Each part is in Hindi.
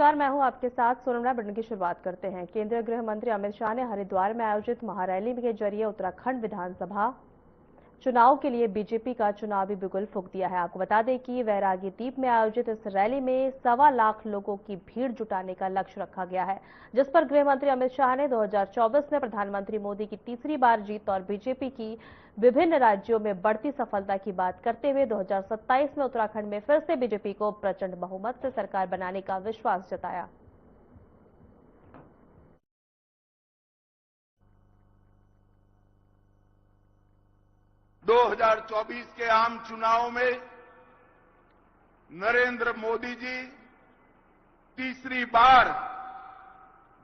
नमस्कार, मैं हूं आपके साथ सोनम। बुलेटिन की शुरुआत करते हैं। केंद्रीय गृह मंत्री अमित शाह ने हरिद्वार में आयोजित महारैली के जरिए उत्तराखंड विधानसभा चुनाव के लिए बीजेपी का चुनावी बिगुल फूंक दिया है। आपको बता दें कि वैरागी द्वीप में आयोजित इस रैली में 1.25 लाख लोगों की भीड़ जुटाने का लक्ष्य रखा गया है, जिस पर गृह मंत्री अमित शाह ने 2024 में प्रधानमंत्री मोदी की तीसरी बार जीत और बीजेपी की विभिन्न राज्यों में बढ़ती सफलता की बात करते हुए 2027 में उत्तराखंड में फिर से बीजेपी को प्रचंड बहुमत से सरकार बनाने का विश्वास जताया। (2024) के आम चुनाव में नरेंद्र मोदी जी तीसरी बार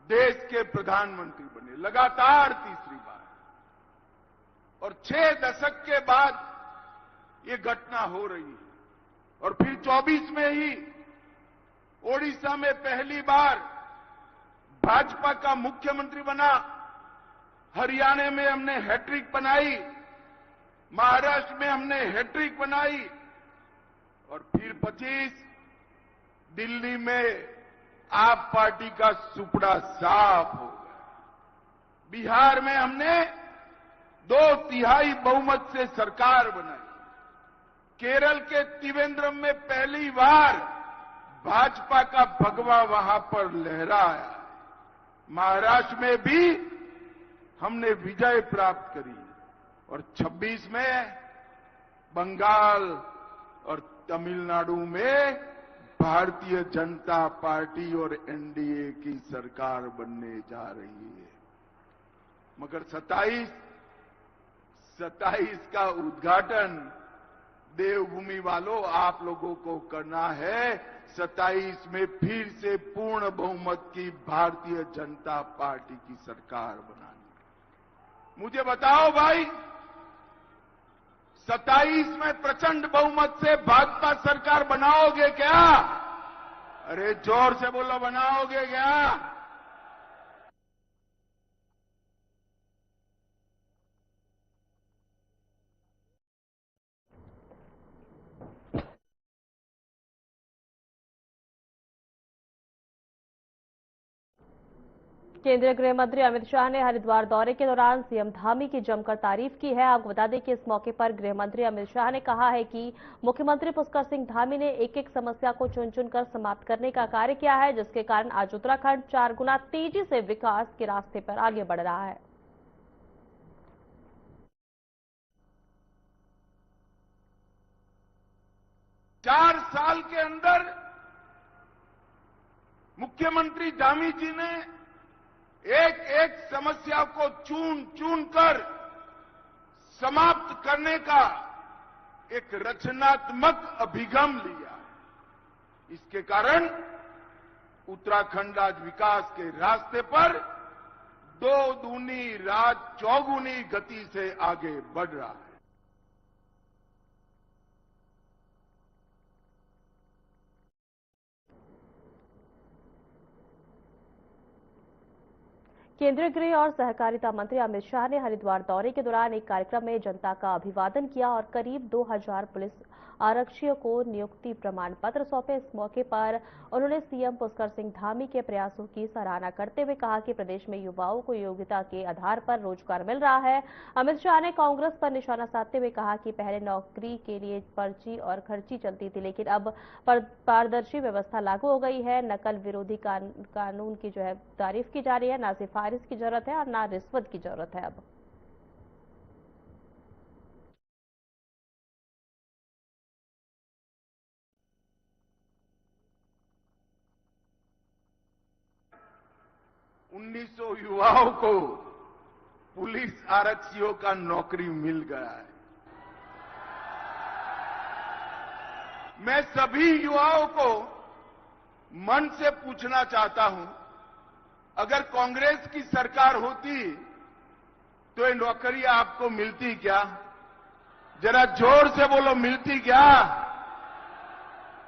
देश के प्रधानमंत्री बने, लगातार तीसरी बार, और 6 दशक के बाद ये घटना हो रही है। और फिर 24 में ही ओडिशा में पहली बार भाजपा का मुख्यमंत्री बना, हरियाणा में हमने हैट्रिक बनाई, महाराष्ट्र में हमने हैट्रिक बनाई, और फिर 25 दिल्ली में आप पार्टी का सुपड़ा साफ हो गया। बिहार में हमने 2/3 बहुमत से सरकार बनाई। केरल के त्रिवेंद्रम में पहली बार भाजपा का भगवा वहां पर लहराया। महाराष्ट्र में भी हमने विजय प्राप्त करी, और 26 में बंगाल और तमिलनाडु में भारतीय जनता पार्टी और एनडीए की सरकार बनने जा रही है। मगर 27 का उद्घाटन देवभूमि वालों आप लोगों को करना है। 27 में फिर से पूर्ण बहुमत की भारतीय जनता पार्टी की सरकार बनानी। मुझे बताओ भाई, 27 में प्रचंड बहुमत से भाजपा सरकार बनाओगे क्या? अरे जोर से बोलो, बनाओगे क्या? केंद्रीय गृह मंत्री अमित शाह ने हरिद्वार दौरे के दौरान सीएम धामी की जमकर तारीफ की है। आपको बता दें कि इस मौके पर गृह मंत्री अमित शाह ने कहा है कि मुख्यमंत्री पुष्कर सिंह धामी ने एक एक समस्या को चुन चुनकर समाप्त करने का कार्य किया है, जिसके कारण आज उत्तराखंड 4 गुना तेजी से विकास के रास्ते पर आगे बढ़ रहा है। 4 साल के अंदर मुख्यमंत्री धामी जी ने एक एक समस्या को चुन चुन कर समाप्त करने का एक रचनात्मक अभिगम लिया। इसके कारण उत्तराखंड आज विकास के रास्ते पर 2 दूनी रात चौगुनी गति से आगे बढ़ रहा है। केंद्रीय गृह और सहकारिता मंत्री अमित शाह ने हरिद्वार दौरे के दौरान एक कार्यक्रम में जनता का अभिवादन किया और करीब 2000 पुलिस आरक्षियों को नियुक्ति प्रमाण पत्र सौंपे। इस मौके पर उन्होंने सीएम पुष्कर सिंह धामी के प्रयासों की सराहना करते हुए कहा कि प्रदेश में युवाओं को योग्यता के आधार पर रोजगार मिल रहा है। अमित शाह ने कांग्रेस पर निशाना साधते हुए कहा कि पहले नौकरी के लिए पर्ची और खर्ची चलती थी, लेकिन अब पारदर्शी व्यवस्था लागू हो गई है। नकल विरोधी कानून की तारीफ की जा रही है। ना सिफारिश की जरूरत है और ना रिश्वत की जरूरत है। अब 1900 युवाओं को पुलिस आरक्षियों का नौकरी मिल गया है। मैं सभी युवाओं को मन से पूछना चाहता हूं, अगर कांग्रेस की सरकार होती तो ये नौकरी आपको मिलती क्या? जरा जोर से बोलो, मिलती क्या?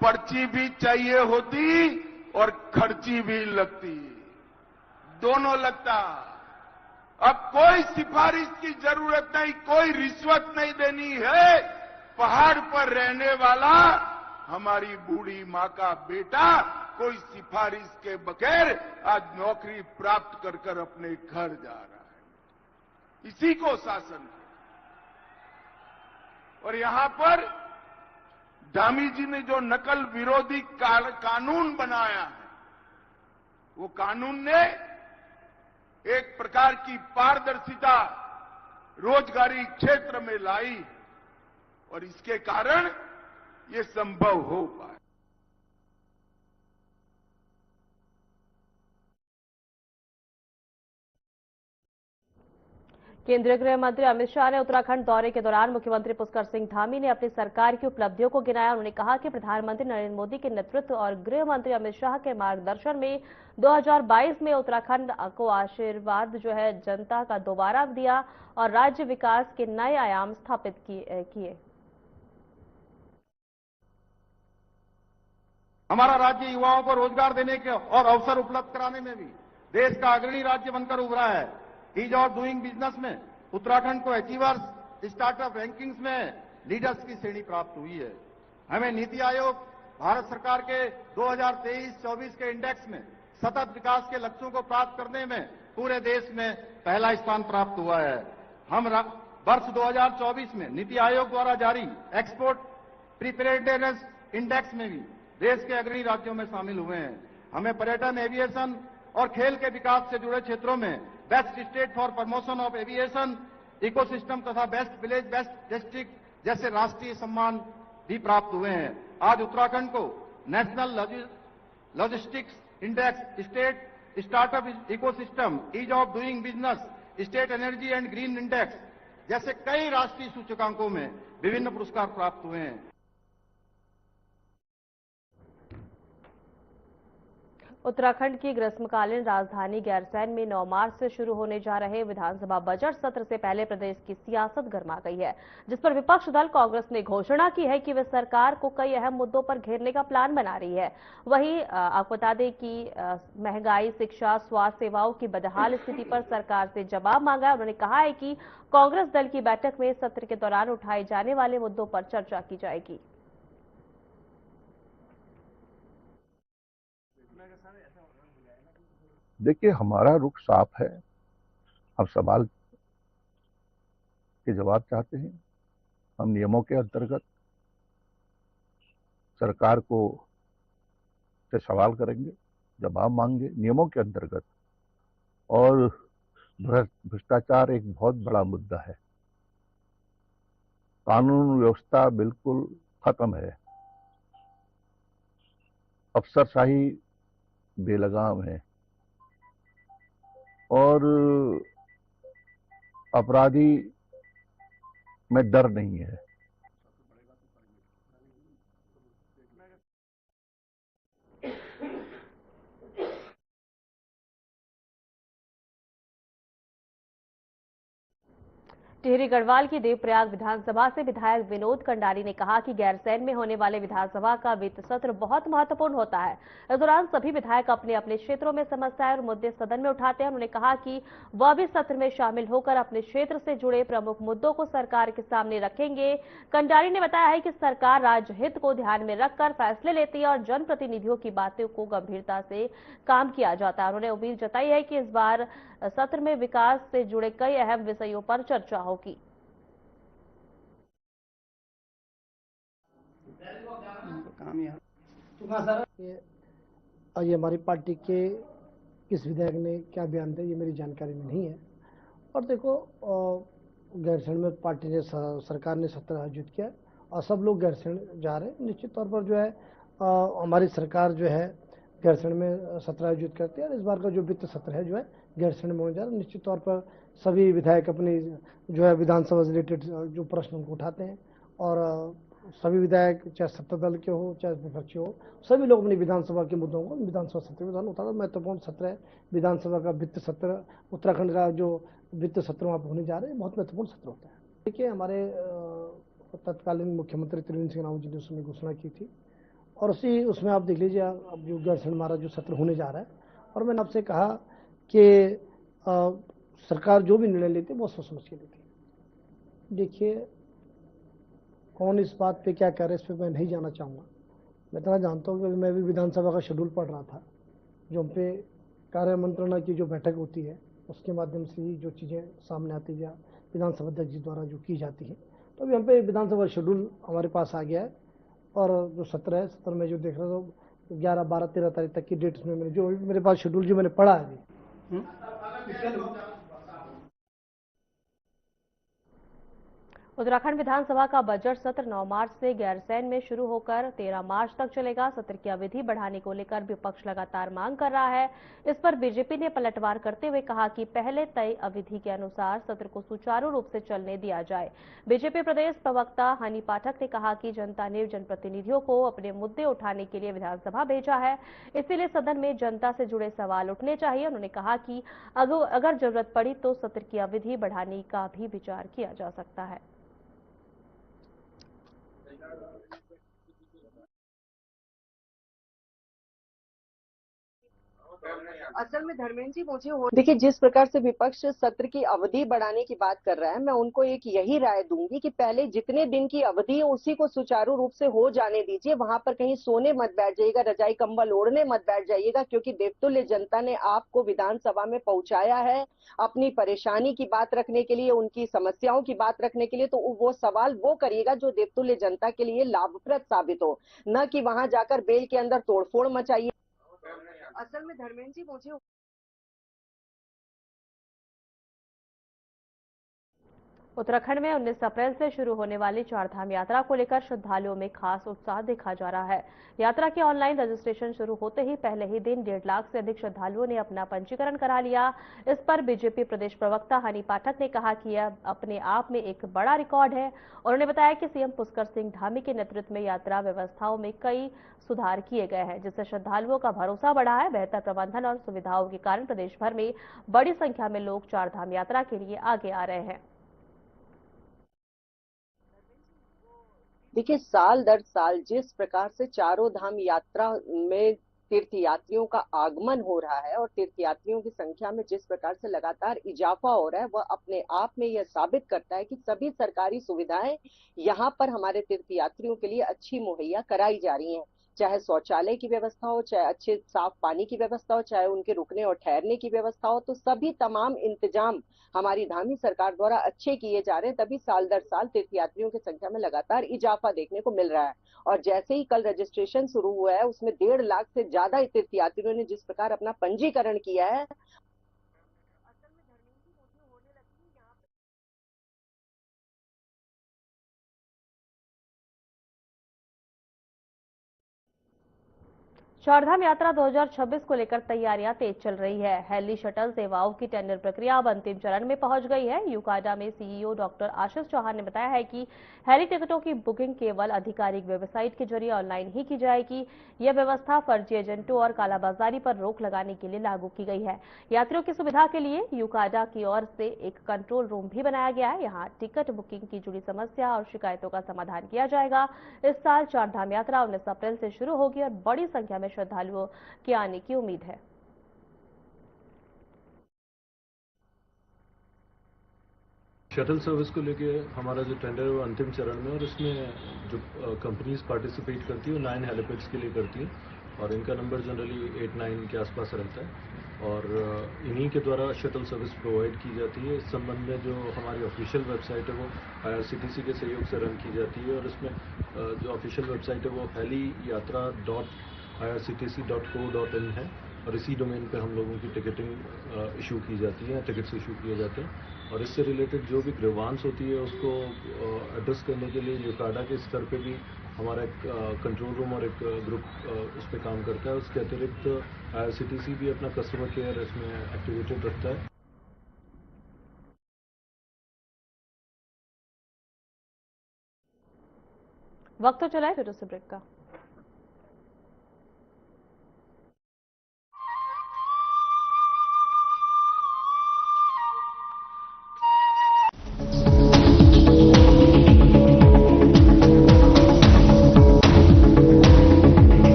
पर्ची भी चाहिए होती और खर्ची भी लगती, दोनों लगता। अब कोई सिफारिश की जरूरत नहीं, कोई रिश्वत नहीं देनी है। पहाड़ पर रहने वाला हमारी बूढ़ी मां का बेटा कोई सिफारिश के बगैर आज नौकरी प्राप्त कर कर अपने घर जा रहा है। इसी को शासन है। और यहां पर धामी जी ने जो नकल विरोधी कानून बनाया है, वो कानून ने एक प्रकार की पारदर्शिता रोजगारी क्षेत्र में लाई और इसके कारण ये संभव हो पाया। केंद्रीय गृह मंत्री अमित शाह ने उत्तराखंड दौरे के दौरान मुख्यमंत्री पुष्कर सिंह धामी ने अपनी सरकार की उपलब्धियों को गिनाया। उन्होंने कहा कि प्रधानमंत्री नरेंद्र मोदी के नेतृत्व और गृह मंत्री अमित शाह के मार्गदर्शन में 2022 में उत्तराखंड को आशीर्वाद जनता का दोबारा दिया और राज्य विकास के नए आयाम स्थापित किए। हमारा राज्य युवाओं को रोजगार देने के और अवसर उपलब्ध कराने में भी देश का अग्रणी राज्य बनकर उभरा है। ईज ऑफ डूइंग बिजनेस में उत्तराखंड को अचीवर्स स्टार्टअप रैंकिंग्स में लीडर्स की श्रेणी प्राप्त हुई है। हमें नीति आयोग भारत सरकार के 2023-24 के इंडेक्स में सतत विकास के लक्ष्यों को प्राप्त करने में पूरे देश में पहला स्थान प्राप्त हुआ है। हम वर्ष 2024 में नीति आयोग द्वारा जारी एक्सपोर्ट प्रिपेरेडनेस इंडेक्स में भी देश के अग्रणी राज्यों में शामिल हुए हैं। हमें पर्यटन, एविएशन और खेल के विकास से जुड़े क्षेत्रों में best state for promotion of aviation ecosystem तथा बेस्ट विलेज, बेस्ट डिस्ट्रिक्ट जैसे राष्ट्रीय सम्मान भी प्राप्त हुए हैं। आज उत्तराखंड को national logistics index, state startup ecosystem, ease of doing business, state energy and green index जैसे कई राष्ट्रीय सूचकांकों में विभिन्न पुरस्कार प्राप्त हुए हैं। उत्तराखंड की ग्रीष्मकालीन राजधानी गैरसैंण में 9 मार्च से शुरू होने जा रहे विधानसभा बजट सत्र से पहले प्रदेश की सियासत गर्मा गई है, जिस पर विपक्ष दल कांग्रेस ने घोषणा की है कि वे सरकार को कई अहम मुद्दों पर घेरने का प्लान बना रही है। वहीं आपको बता दें कि महंगाई, शिक्षा, स्वास्थ्य सेवाओं की बदहाल स्थिति पर सरकार से जवाब मांगा है। उन्होंने कहा है कि कांग्रेस दल की बैठक में सत्र के दौरान उठाए जाने वाले मुद्दों पर चर्चा की जाएगी। देखिए, हमारा रुख साफ है। हम सवाल के जवाब चाहते हैं। हम नियमों के अंतर्गत सरकार को से सवाल करेंगे, जवाब मांगेंगे नियमों के अंतर्गत। और भ्रष्टाचार एक बहुत बड़ा मुद्दा है। कानून व्यवस्था बिल्कुल खत्म है। अफसरशाही बेलगाम है और अपराधी में डर नहीं है। टिहरी गढ़वाल की देवप्रयाग विधानसभा से विधायक विनोद कंडारी ने कहा कि गैरसैंण में होने वाले विधानसभा का वित्त सत्र बहुत महत्वपूर्ण होता है। इस दौरान सभी विधायक अपने अपने क्षेत्रों में समस्याएं और मुद्दे सदन में उठाते हैं। उन्होंने कहा कि वह भी सत्र में शामिल होकर अपने क्षेत्र से जुड़े प्रमुख मुद्दों को सरकार के सामने रखेंगे। कंडारी ने बताया है कि सरकार राज्य हित को ध्यान में रखकर फैसले लेती है और जनप्रतिनिधियों की बातों को गंभीरता से काम किया जाता है। उन्होंने उम्मीद जताई है कि इस बार सत्र में विकास से जुड़े कई अहम विषयों पर चर्चा होगी। ये हमारी पार्टी के किस विधायक ने क्या बयान दिया, ये मेरी जानकारी में नहीं है। और देखो, गैरसैंण में पार्टी ने सरकार ने सत्र आयोजित किया और सब लोग गैरसैंण जा रहे हैं। निश्चित तौर पर हमारी सरकार गैरसैंण में सत्र आयोजित करती है और इस बार का जो वित्त सत्र है गैरसैंण में होने जा रहा है। निश्चित तौर पर सभी विधायक अपनी विधानसभा से रिलेटेड जो प्रश्न उनको उठाते हैं और सभी विधायक चाहे सत्ता दल के हो चाहे विपक्षी हो, सभी लोग अपनी विधानसभा के मुद्दों को विधानसभा सत्र में उठाते। महत्वपूर्ण सत्र है विधानसभा का वित्त सत्र। उत्तराखंड का जो वित्त सत्र वहाँ पर होने जा रहे हैं, बहुत महत्वपूर्ण सत्र होता है। देखिए, हमारे तत्कालीन मुख्यमंत्री त्रिवेंद्र सिंह रावत जी ने उसमें घोषणा की थी और उसमें आप देख लीजिए, अब जो गैरसैंण हमारा जो सत्र होने जा रहा है, और मैंने आपसे कहा कि सरकार जो भी निर्णय लेती है वो सोच समझ के लेती है। देखिए, कौन इस बात पे क्या कह रहे हैं इस पर मैं नहीं जाना चाहूँगा, मैं इतना जानता हूँ कि मैं भी विधानसभा का शेड्यूल पढ़ रहा था, जो हम पे कार्य मंत्रणा की जो बैठक होती है उसके माध्यम से ही जो चीज़ें सामने आती है विधानसभा अध्यक्ष जी द्वारा जो की जाती है। तो अभी हम पे विधानसभा शेड्यूल हमारे पास आ गया है और जो सत्र है, सत्र में जो देख रहा हूँ 11, 12, 13 तारीख तक की डेट्स में जो मेरे पास शेड्यूल जो मैंने पढ़ा है अभी। उत्तराखंड विधानसभा का बजट सत्र 9 मार्च से गैरसैंण में शुरू होकर 13 मार्च तक चलेगा। सत्र की अवधि बढ़ाने को लेकर विपक्ष लगातार मांग कर रहा है। इस पर बीजेपी ने पलटवार करते हुए कहा कि पहले तय अवधि के अनुसार सत्र को सुचारू रूप से चलने दिया जाए। बीजेपी प्रदेश प्रवक्ता हनी पाठक ने कहा कि जनता ने जनप्रतिनिधियों को अपने मुद्दे उठाने के लिए विधानसभा भेजा है, इसीलिए सदन में जनता से जुड़े सवाल उठने चाहिए। उन्होंने कहा कि अगर जरूरत पड़ी तो सत्र की अवधि बढ़ाने का भी विचार किया जा सकता है। असल में धर्मेंद्र जी, मुझे देखिए, जिस प्रकार से विपक्ष सत्र की अवधि बढ़ाने की बात कर रहा है, मैं उनको एक यही राय दूंगी कि पहले जितने दिन की अवधि है उसी को सुचारू रूप से हो जाने दीजिए। वहां पर कहीं सोने मत बैठ जाइएगा, रजाई कंबल ओढ़ने मत बैठ जाइएगा, क्योंकि देवतुल्य जनता ने आपको विधानसभा में पहुंचाया है अपनी परेशानी की बात रखने के लिए, उनकी समस्याओं की बात रखने के लिए। तो वो सवाल वो करिएगा जो देवतुल्य जनता के लिए लाभप्रद साबित हो, न कि वहां जाकर बेल के अंदर तोड़फोड़ मचाइए। असल में धर्मेंद्र जी, मुझे उत्तराखंड में 19 अप्रैल से शुरू होने वाली चारधाम यात्रा को लेकर श्रद्धालुओं में खास उत्साह देखा जा रहा है। यात्रा के ऑनलाइन रजिस्ट्रेशन शुरू होते ही पहले ही दिन 1.5 लाख से अधिक श्रद्धालुओं ने अपना पंजीकरण करा लिया। इस पर बीजेपी प्रदेश प्रवक्ता हनी पाठक ने कहा कि यह अपने आप में एक बड़ा रिकॉर्ड है। उन्होंने बताया कि सीएम पुष्कर सिंह धामी के नेतृत्व में यात्रा व्यवस्थाओं में कई सुधार किए गए हैं, जिससे श्रद्धालुओं का भरोसा बढ़ा है। बेहतर प्रबंधन और सुविधाओं के कारण प्रदेश भर में बड़ी संख्या में लोग चारधाम यात्रा के लिए आगे आ रहे हैं। देखिए, साल दर साल जिस प्रकार से चारों धाम यात्रा में तीर्थयात्रियों का आगमन हो रहा है और तीर्थयात्रियों की संख्या में जिस प्रकार से लगातार इजाफा हो रहा है, वह अपने आप में यह साबित करता है कि सभी सरकारी सुविधाएं यहाँ पर हमारे तीर्थयात्रियों के लिए अच्छी मुहैया कराई जा रही हैं। चाहे शौचालय की व्यवस्था हो, चाहे अच्छे साफ पानी की व्यवस्था हो, चाहे उनके रुकने और ठहरने की व्यवस्था हो, तो सभी तमाम इंतजाम हमारी धामी सरकार द्वारा अच्छे किए जा रहे हैं। तभी साल दर साल तीर्थयात्रियों की संख्या में लगातार इजाफा देखने को मिल रहा है। और जैसे ही कल रजिस्ट्रेशन शुरू हुआ है, उसमें 1.5 लाख से ज्यादा तीर्थयात्रियों ने जिस प्रकार अपना पंजीकरण किया है, चारधाम यात्रा 2026 को लेकर तैयारियां तेज चल रही है। हेली शटल सेवाओं की टेंडर प्रक्रिया अब अंतिम चरण में पहुंच गई है। यूकाडा में सीईओ डॉक्टर आशीष चौहान ने बताया है कि हेली टिकटों की बुकिंग केवल आधिकारिक वेबसाइट के जरिए ऑनलाइन ही की जाएगी। यह व्यवस्था फर्जी एजेंटों और कालाबाजारी पर रोक लगाने के लिए लागू की गई है। यात्रियों की सुविधा के लिए यूकाडा की ओर से एक कंट्रोल रूम भी बनाया गया है। यहाँ टिकट बुकिंग की जुड़ी समस्या और शिकायतों का समाधान किया जाएगा। इस साल चारधाम यात्रा 19 अप्रैल से शुरू होगी और बड़ी संख्या में श्रद्धालुओं के आने की उम्मीद है। शटल सर्विस को लेके हमारा जो टेंडर है वो अंतिम चरण में, और इसमें जो कंपनीज पार्टिसिपेट करती है वो 9 हेलीपैड्स के लिए करती है और इनका नंबर जनरली 8-9 के आसपास रहता है और इन्हीं के द्वारा शटल सर्विस प्रोवाइड की जाती है। इस संबंध में जो हमारी ऑफिशियल वेबसाइट है वो IRCTC के सहयोग से रन की जाती है और इसमें जो ऑफिशियल वेबसाइट है वो heliyatra.irctc.co.in है और इसी डोमेन पे हम लोगों की टिकटिंग इशू की जाती है, टिकट्स इशू किए जाते हैं। और इससे रिलेटेड जो भी ग्रीवांस होती है उसको एड्रेस करने के लिए यूकाडा के स्तर पे भी हमारा एक कंट्रोल रूम और एक ग्रुप उस पर काम करता है। उसके अतिरिक्त IRCTC भी अपना कस्टमर केयर इसमें एक्टिवेटेड रखता है। वक्त तो चला है फिर उस ब्रेक का।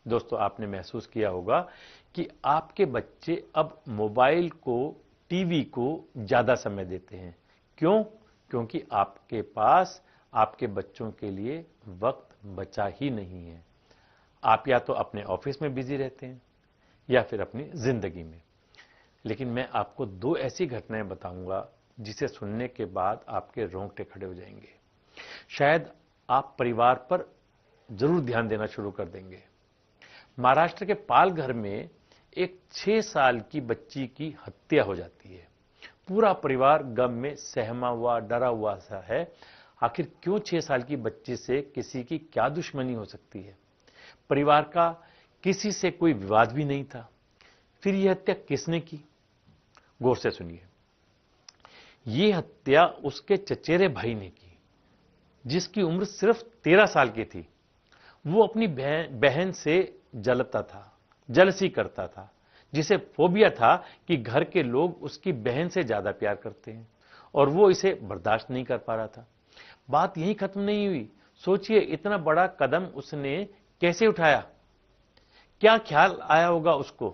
दोस्तों, आपने महसूस किया होगा कि आपके बच्चे अब मोबाइल को, टीवी को ज्यादा समय देते हैं। क्यों? क्योंकि आपके पास आपके बच्चों के लिए वक्त बचा ही नहीं है। आप या तो अपने ऑफिस में बिजी रहते हैं या फिर अपनी जिंदगी में। लेकिन मैं आपको 2 ऐसी घटनाएं बताऊंगा जिसे सुनने के बाद आपके रोंगटे खड़े हो जाएंगे। शायद आप परिवार पर जरूर ध्यान देना शुरू कर देंगे। महाराष्ट्र के पालघर में एक 6 साल की बच्ची की हत्या हो जाती है। पूरा परिवार गम में सहमा हुआ, डरा हुआ सा है। आखिर क्यों 6 साल की बच्ची से किसी की क्या दुश्मनी हो सकती है? परिवार का किसी से कोई विवाद भी नहीं था। फिर यह हत्या किसने की? गौर से सुनिए। यह हत्या उसके चचेरे भाई ने की, जिसकी उम्र सिर्फ 13 साल की थी। वो अपनी बहन से जलता था, जलसी करता था, जिसे फोबिया था कि घर के लोग उसकी बहन से ज्यादा प्यार करते हैं और वो इसे बर्दाश्त नहीं कर पा रहा था। बात यहीं खत्म नहीं हुई। सोचिए, इतना बड़ा कदम उसने कैसे उठाया? क्या ख्याल आया होगा उसको?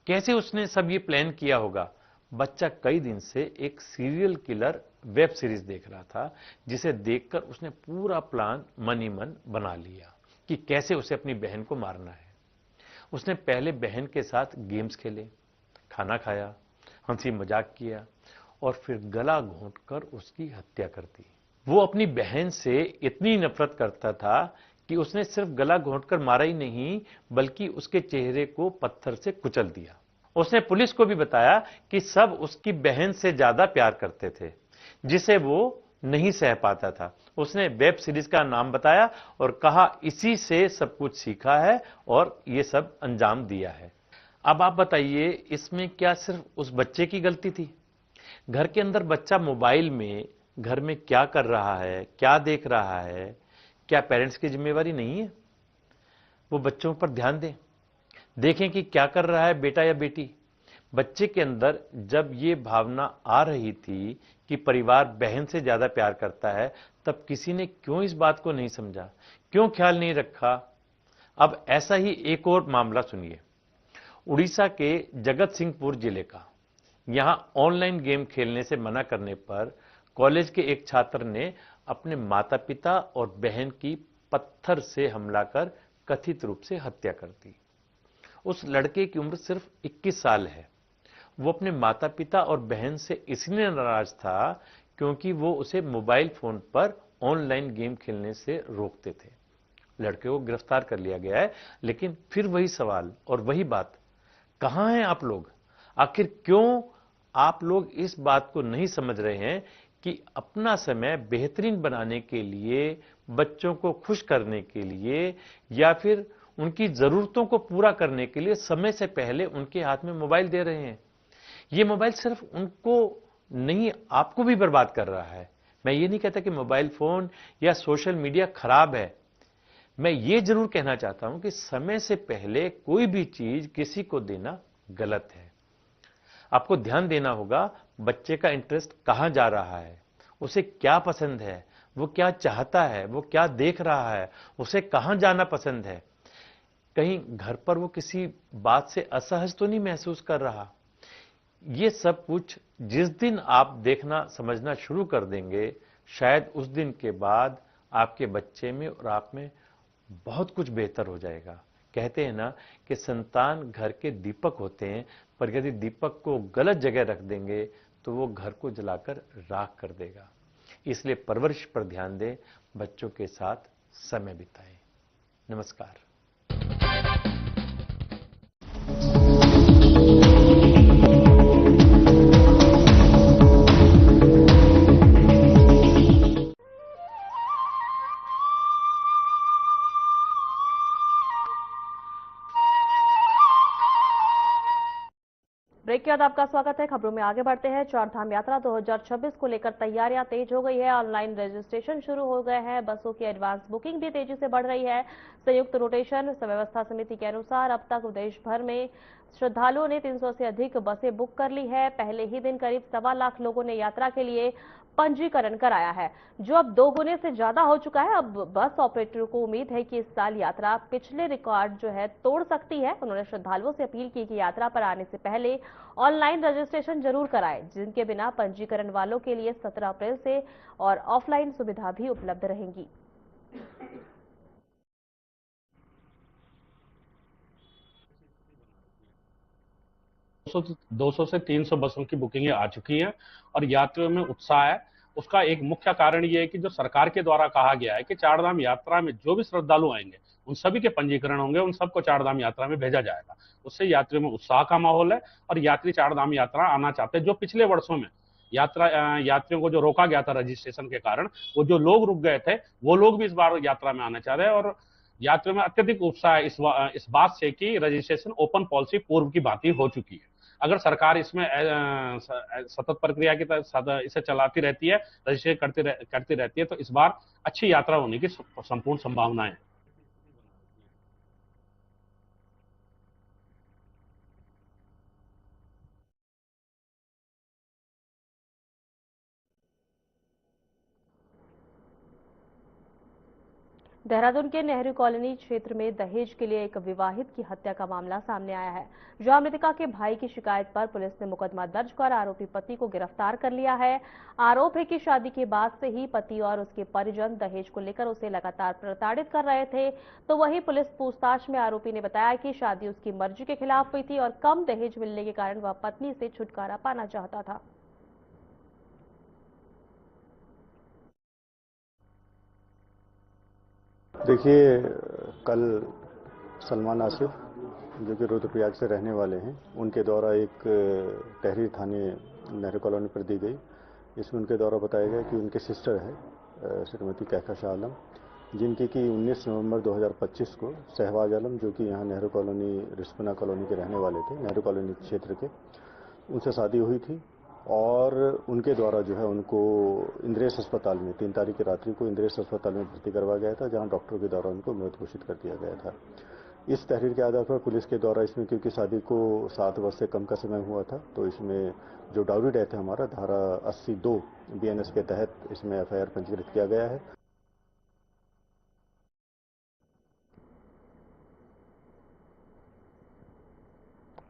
कैसे उसने सब ये प्लान किया होगा? बच्चा कई दिन से एक सीरियल किलर वेब सीरीज देख रहा था, जिसे देखकर उसने पूरा प्लान मन ही मन बना लिया कि कैसे उसे अपनी बहन को मारना है। उसने पहले बहन के साथ गेम्स खेले, खाना खाया, हंसी मजाक किया और फिर गला घोंटकर उसकी हत्या कर दी। वो अपनी बहन से इतनी नफरत करता था कि उसने सिर्फ गला घोंटकर मारा ही नहीं, बल्कि उसके चेहरे को पत्थर से कुचल दिया। उसने पुलिस को भी बताया कि सब उसकी बहन से ज्यादा प्यार करते थे, जिसे वो नहीं सह पाता था। उसने वेब सीरीज का नाम बताया और कहा इसी से सब कुछ सीखा है और ये सब अंजाम दिया है। अब आप बताइए, इसमें क्या सिर्फ उस बच्चे की गलती थी? घर के अंदर बच्चा मोबाइल में घर में क्या कर रहा है, क्या देख रहा है, क्या पेरेंट्स की जिम्मेवारी नहीं है? वो बच्चों पर ध्यान दें, देखें कि क्या कर रहा है बेटा या बेटी। बच्चे के अंदर जब ये भावना आ रही थी कि परिवार बहन से ज्यादा प्यार करता है, तब किसी ने क्यों इस बात को नहीं समझा, क्यों ख्याल नहीं रखा? अब ऐसा ही एक और मामला सुनिए, उड़ीसा के जगत सिंहपुर जिले का। यहां ऑनलाइन गेम खेलने से मना करने पर कॉलेज के एक छात्र ने अपने माता पिता और बहन की पत्थर से हमला कर कथित रूप से हत्या कर दी। उस लड़के की उम्र सिर्फ 21 साल है। वो अपने माता पिता और बहन से इसलिए नाराज था क्योंकि वो उसे मोबाइल फोन पर ऑनलाइन गेम खेलने से रोकते थे। लड़के को गिरफ्तार कर लिया गया है, लेकिन फिर वही सवाल और वही बात, कहां हैं आप लोग? आखिर क्यों आप लोग इस बात को नहीं समझ रहे हैं कि अपना समय बेहतरीन बनाने के लिए, बच्चों को खुश करने के लिए या फिर उनकी जरूरतों को पूरा करने के लिए समय से पहले उनके हाथ में मोबाइल दे रहे हैं? ये मोबाइल सिर्फ उनको नहीं, आपको भी बर्बाद कर रहा है। मैं ये नहीं कहता कि मोबाइल फोन या सोशल मीडिया खराब है। मैं ये जरूर कहना चाहता हूं कि समय से पहले कोई भी चीज किसी को देना गलत है। आपको ध्यान देना होगा बच्चे का इंटरेस्ट कहां जा रहा है, उसे क्या पसंद है, वो क्या चाहता है, वो क्या देख रहा है, उसे कहां जाना पसंद है। कहीं घर पर वो किसी बात से असहज तो नहीं महसूस कर रहा। ये सब कुछ जिस दिन आप देखना समझना शुरू कर देंगे, शायद उस दिन के बाद आपके बच्चे में और आप में बहुत कुछ बेहतर हो जाएगा। कहते हैं ना कि संतान घर के दीपक होते हैं, पर यदि दीपक को गलत जगह रख देंगे तो वो घर को जलाकर राख कर देगा। इसलिए परवरिश पर ध्यान दें, बच्चों के साथ समय बिताएं। नमस्कार। ब्रेक के बाद आपका स्वागत है। खबरों में आगे बढ़ते हैं। चारधाम यात्रा 2026 को लेकर तैयारियां तेज हो गई है। ऑनलाइन रजिस्ट्रेशन शुरू हो गए हैं। बसों की एडवांस बुकिंग भी तेजी से बढ़ रही है। संयुक्त रोटेशन व्यवस्था समिति के अनुसार अब तक देश भर में श्रद्धालुओं ने 300 से अधिक बसें बुक कर ली है। पहले ही दिन करीब 1.25 लाख लोगों ने यात्रा के लिए पंजीकरण कराया है, जो अब 2 गुने से ज्यादा हो चुका है। अब बस ऑपरेटरों को उम्मीद है कि इस साल यात्रा पिछले रिकॉर्ड जो है तोड़ सकती है। उन्होंने श्रद्धालुओं से अपील की कि यात्रा पर आने से पहले ऑनलाइन रजिस्ट्रेशन जरूर कराएं, जिनके बिना पंजीकरण वालों के लिए 17 अप्रैल से और ऑफलाइन सुविधा भी उपलब्ध रहेंगी। 200 से 300 बसों की बुकिंगें आ चुकी हैं और यात्रियों में उत्साह है। उसका एक मुख्य कारण यह है कि जो सरकार के द्वारा कहा गया है कि चारधाम यात्रा में जो भी श्रद्धालु आएंगे उन सभी के पंजीकरण होंगे, उन सबको चारधाम यात्रा में भेजा जाएगा। उससे यात्रियों में उत्साह का माहौल है और यात्री चारधाम यात्रा आना चाहते हैं। जो पिछले वर्षों में यात्रियों को जो रोका गया था रजिस्ट्रेशन के कारण, वो जो लोग रुक गए थे वो लोग भी इस बार यात्रा में आना चाह रहे हैं और यात्रियों में अत्यधिक उत्साह है इस बात से कि रजिस्ट्रेशन ओपन पॉलिसी पूर्व की भांति हो चुकी है। अगर सरकार इसमें सतत प्रक्रिया की तरह इसे चलाती रहती है, रजिस्ट्रेशन करती रहती है, तो इस बार अच्छी यात्रा होने की संपूर्ण संभावना है। देहरादून के नेहरू कॉलोनी क्षेत्र में दहेज के लिए एक विवाहित की हत्या का मामला सामने आया है, जहां मृतका के भाई की शिकायत पर पुलिस ने मुकदमा दर्ज कर आरोपी पति को गिरफ्तार कर लिया है। आरोप है कि शादी के बाद से ही पति और उसके परिजन दहेज को लेकर उसे लगातार प्रताड़ित कर रहे थे। तो वहीं पुलिस पूछताछ में आरोपी ने बताया कि शादी उसकी मर्जी के खिलाफ हुई थी और कम दहेज मिलने के कारण वह पत्नी से छुटकारा पाना चाहता था। देखिए, कल सलमान आसिफ जो कि रुद्रप्रयाग से रहने वाले हैं, उनके द्वारा एक तहरीर थाने नेहरू कॉलोनी पर दी गई। इसमें उनके द्वारा बताया गया कि उनके सिस्टर है श्रीमती कहकशाह आलम, जिनकी कि 19 नवंबर 2025 को शहबाज आलम, जो कि यहाँ नेहरू कॉलोनी रिस्पना कॉलोनी के रहने वाले थे, नेहरू कॉलोनी क्षेत्र के, उनसे शादी हुई थी और उनके द्वारा जो है उनको इंद्रेश अस्पताल में 3 तारीख की रात्रि को इंद्रेश अस्पताल में भर्ती करवाया गया था, जहां डॉक्टर के द्वारा उनको मृत घोषित कर दिया गया था। इस तहरीर के आधार पर पुलिस के द्वारा इसमें, क्योंकि शादी को 7 वर्ष से कम का समय हुआ था, तो इसमें जो डाउरी डेथ है हमारा धारा 82 BNS के तहत इसमें FIR पंजीकृत किया गया है।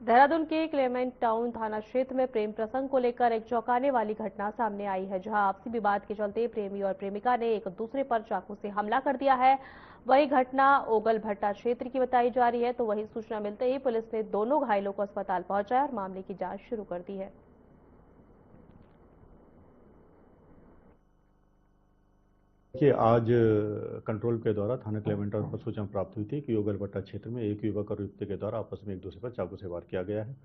देहरादून के क्लेमेंट टाउन थाना क्षेत्र में प्रेम प्रसंग को लेकर एक चौंकाने वाली घटना सामने आई है, जहां आपसी विवाद के चलते प्रेमी और प्रेमिका ने एक दूसरे पर चाकू से हमला कर दिया है। वही घटना ओगल भट्टा क्षेत्र की बताई जा रही है। तो वही सूचना मिलते ही पुलिस ने दोनों घायलों को अस्पताल पहुंचाया और मामले की जांच शुरू कर दी है। देखिए, आज कंट्रोल के द्वारा थाना क्लेमेंट टाउन पर सूचना प्राप्त हुई थी कि ओगल भट्टा क्षेत्र में एक युवक और युवती के द्वारा आपस में एक दूसरे पर चाकू से वार किया गया है।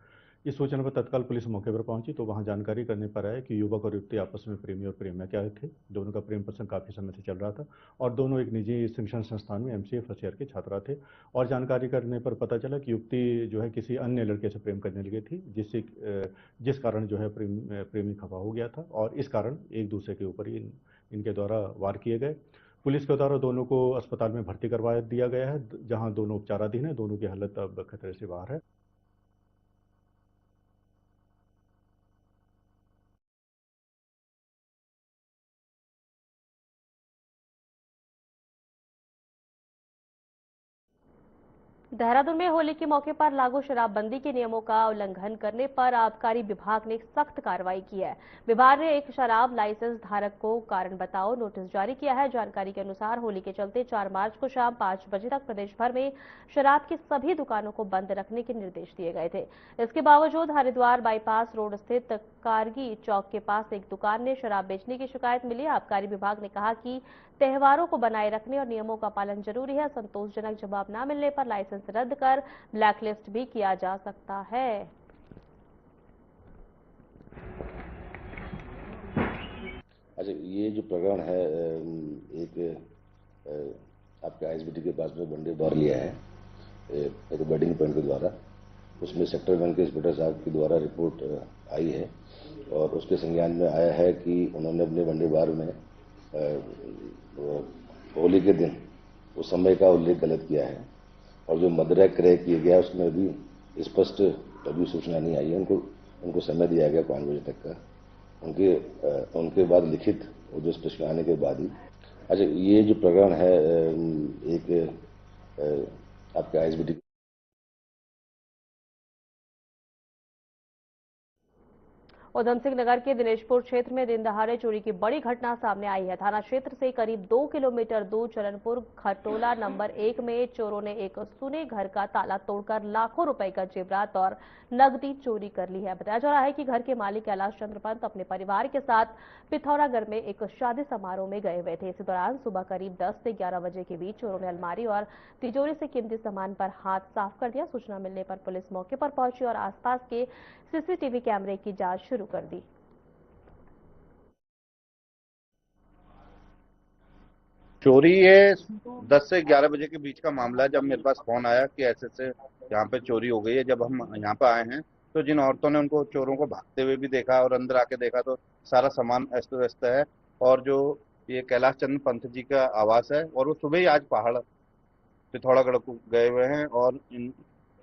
इस सूचना पर तत्काल पुलिस मौके पर पहुंची तो वहां जानकारी करने पर आया कि युवक और युवती आपस में प्रेमी और प्रेमिका थे। दोनों का प्रेम प्रसंग काफी समय से चल रहा था और दोनों एक निजी शिक्षण संस्थान में MCA फर्स्ट ईयर के छात्रा थे। और जानकारी करने पर पता चला कि युवती जो है किसी अन्य लड़के से प्रेम करने लगी थी, जिस कारण जो है प्रेमी खफा हो गया था और इस कारण एक दूसरे के ऊपर इनके द्वारा वार किए गए। पुलिस के द्वारा दोनों को अस्पताल में भर्ती करवा दिया गया है, जहां दोनों उपचाराधीन है। दोनों की हालत अब खतरे से बाहर है। देहरादून में होली के मौके पर लागू शराबबंदी के नियमों का उल्लंघन करने पर आबकारी विभाग ने सख्त कार्रवाई की है। विभाग ने एक शराब लाइसेंस धारक को कारण बताओ नोटिस जारी किया है। जानकारी के अनुसार होली के चलते 4 मार्च को शाम 5 बजे तक प्रदेश भर में शराब की सभी दुकानों को बंद रखने के निर्देश दिए गए थे। इसके बावजूद हरिद्वार बाईपास रोड स्थित कारगी चौक के पास एक दुकान ने शराब बेचने की शिकायत मिली। आबकारी विभाग ने कहा कि त्योहारों को बनाए रखने और नियमों का पालन जरूरी है। संतोषजनक जवाब न मिलने पर लाइसेंस रद्द कर ब्लैकलिस्ट भी किया जा सकता है। अच्छा, ये जो प्रकरण है, एक आपके ISBT के पास में बंदे बार लिया है एक वेडिंग पॉइंट के द्वारा। उसमें सेक्टर 1 के इंस्पेक्टर साहब के द्वारा रिपोर्ट आई है और उसके संज्ञान में आया है कि उन्होंने अपने वनडे बार में होली के दिन उस समय का उल्लेख गलत किया है और जो मदिरा क्रय किया गया उसमें भी स्पष्ट अभी सूचना नहीं आई है। उनको समय दिया गया 5 बजे तक का उनके बाद लिखित उद्देश्य प्रश्न आने के बाद ही। अच्छा, ये जो प्रकरण है एक आपके आईएसबीटी उधम सिंह नगर के दिनेशपुर क्षेत्र में दिन दहाड़े चोरी की बड़ी घटना सामने आई है। थाना क्षेत्र से करीब 2 किलोमीटर दूर चरणपुर खटोला नंबर 1 में चोरों ने एक सुने घर का ताला तोड़कर लाखों रुपए का जेवरात और नकदी चोरी कर ली है। बताया जा रहा है कि घर के मालिक कैलाश चंद्र पंत अपने परिवार के साथ पिथौरागढ़ में एक शादी समारोह में गए हुए थे। इसी दौरान सुबह करीब 10 से 11 बजे के बीच चोरों ने अलमारी और तिजोरी से कीमती सामान पर हाथ साफ कर दिया। सूचना मिलने पर पुलिस मौके पर पहुंची और आसपास के सीसीटीवी कैमरे की जांच शुरू कर दी। चोरी ये 10 से 11 बजे के बीच का मामला है, जब मेरे पास फोन आया कि ऐसे यहाँ पे चोरी हो गई है। जब हम यहाँ पे आए हैं तो जिन औरतों ने उनको चोरों को भागते हुए भी देखा और अंदर आके देखा तो सारा सामान अस्त व्यस्त है। और जो ये कैलाश चंद्र पंत जी का आवास है और वो सुबह ही आज पहाड़ पिथौरागढ़ को गए हुए हैं और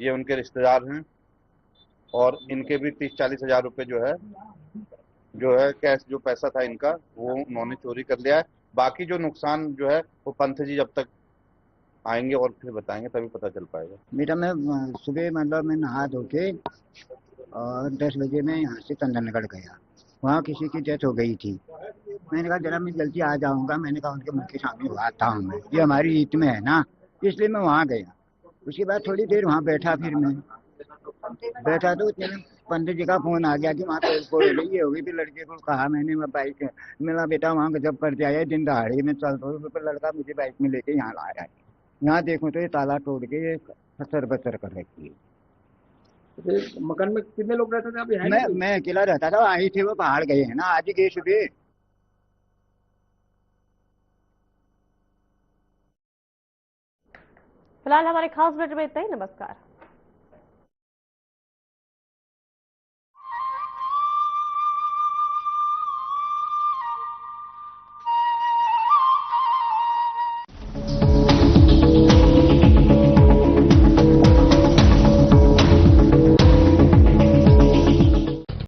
ये उनके रिश्तेदार हैं और इनके भी 30-40 हजार रुपए जो है कैश जो पैसा था इनका वो उन्होंने चोरी कर लिया है। बाकी जो नुकसान जो है वो पंत जी जब तक आएंगे और फिर बताएंगे तभी पता चल पाएगा। बेटा मैं सुबह मतलब मैं नहा धो के और 10 बजे मैं यहाँ से चंदनगढ़ गया। वहाँ किसी की डेथ हो गई थी। मैंने कहा जरा मैं जल्दी आ जाऊँगा। मैंने कहा उनके मुँह के सामने हुआ था हूँ मैं, ये हमारी रीत में है ना, इसलिए मैं वहाँ गया। उसके बाद थोड़ी देर वहाँ बैठा, फिर मैं बैठा तो उतने में पंडित जी का फोन आ गया कि वहाँ पे ये हो गई। फिर लड़के को कहा मैंने, बाइक मेरा बेटा वहाँ जब करके आया दिन दहाड़े में चल तो लड़का मुझे बाइक में लेके यहाँ ला रहा है। यहाँ देखूं तो ये ताला तोड़ के ये फसर बसर कर रखी है। मकान में कितने लोग रहते थे? अभी मैं अकेला रहता था। आई थे वो पहाड़ गए हैं ना, आज ही गए सुबह। फिलहाल हमारे खास बुलेटिन में इतना ही। नमस्कार।